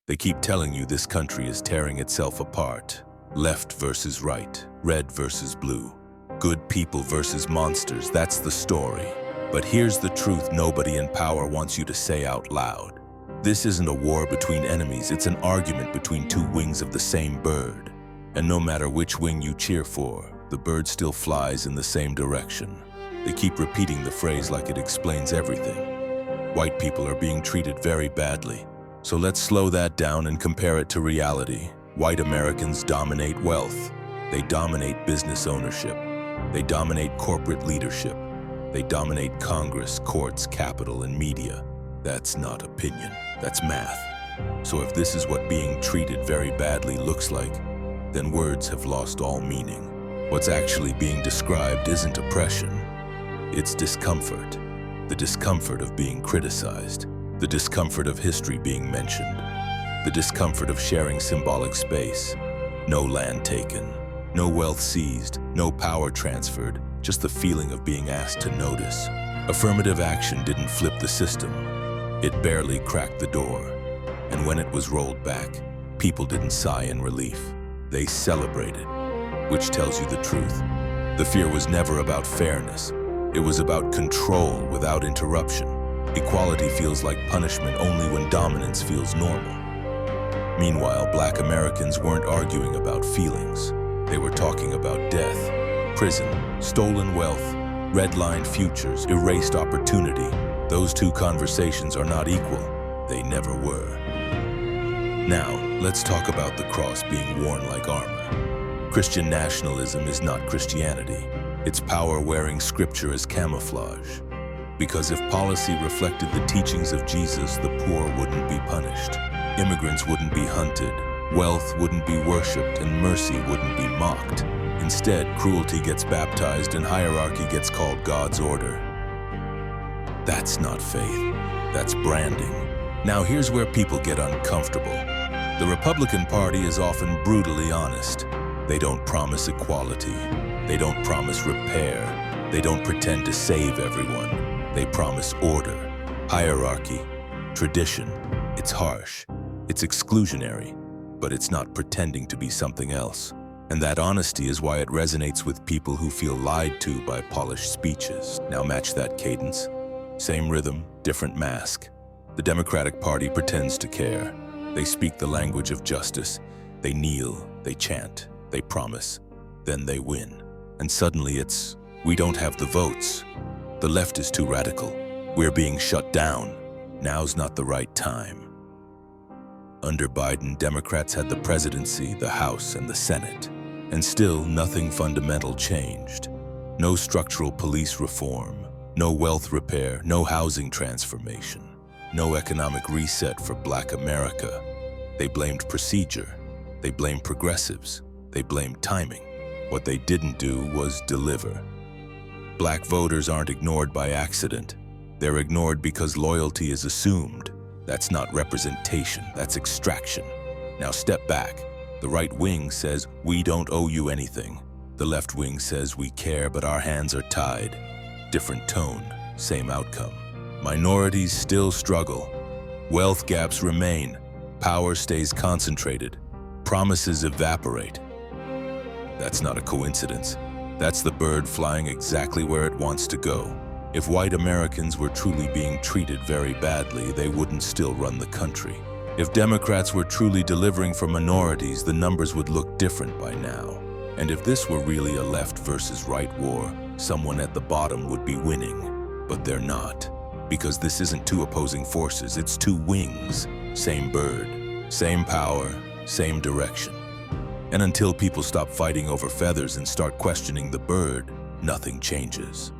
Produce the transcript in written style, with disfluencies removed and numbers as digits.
They keep telling you this country is tearing itself apart. Left versus right, red versus blue. Good people versus monsters, that's the story. But here's the truth nobody in power wants you to say out loud. This isn't a war between enemies, it's an argument between two wings of the same bird. And no matter which wing you cheer for, the bird still flies in the same direction. They keep repeating the phrase like it explains everything. White people are being treated very badly. So let's slow that down and compare it to reality. White Americans dominate wealth. They dominate business ownership. They dominate corporate leadership. They dominate Congress, courts, capital, and media. That's not opinion, that's math. So if this is what being treated very badly looks like, then words have lost all meaning. What's actually being described isn't oppression, it's discomfort. The discomfort of being criticized, the discomfort of history being mentioned, the discomfort of sharing symbolic space. No land taken, no wealth seized, no power transferred, just the feeling of being asked to notice. Affirmative action didn't flip the system, it barely cracked the door. And when it was rolled back, people didn't sigh in relief, they celebrated. Which tells you the truth. The fear was never about fairness. It was about control without interruption. Equality feels like punishment only when dominance feels normal. Meanwhile, Black Americans weren't arguing about feelings. They were talking about death, prison, stolen wealth, redlined futures, erased opportunity. Those two conversations are not equal. They never were. Now, let's talk about the cross being worn like armor. Christian nationalism is not Christianity. It's power wearing scripture as camouflage. Because if policy reflected the teachings of Jesus, the poor wouldn't be punished, immigrants wouldn't be hunted, wealth wouldn't be worshipped, and mercy wouldn't be mocked. Instead, cruelty gets baptized and hierarchy gets called God's order. That's not faith, that's branding. Now here's where people get uncomfortable. The Republican Party is often brutally honest. They don't promise equality. They don't promise repair. They don't pretend to save everyone. They promise order, hierarchy, tradition. It's harsh. It's exclusionary. But it's not pretending to be something else. And that honesty is why it resonates with people who feel lied to by polished speeches. Now match that cadence. Same rhythm, different mask. The Democratic Party pretends to care. They speak the language of justice. They kneel, they chant, they promise. Then they win. And suddenly it's, we don't have the votes. The left is too radical. We're being shut down. Now's not the right time. Under Biden, Democrats had the presidency, the House, and the Senate. And still, nothing fundamental changed. No structural police reform, no wealth repair, no housing transformation, no economic reset for Black America. They blamed procedure. They blamed progressives. They blamed timing. What they didn't do was deliver. Black voters aren't ignored by accident. They're ignored because loyalty is assumed. That's not representation, that's extraction. Now step back. The right wing says, we don't owe you anything. The left wing says, we care, but our hands are tied. Different tone, same outcome. Minorities still struggle. Wealth gaps remain. Power stays concentrated. Promises evaporate. That's not a coincidence. That's the bird flying exactly where it wants to go. If white Americans were truly being treated very badly, they wouldn't still run the country. If Democrats were truly delivering for minorities, the numbers would look different by now. And if this were really a left versus right war, someone at the bottom would be winning. But they're not. Because this isn't two opposing forces, it's two wings. Same bird, same power, same direction. And until people stop fighting over feathers and start questioning the bird, nothing changes.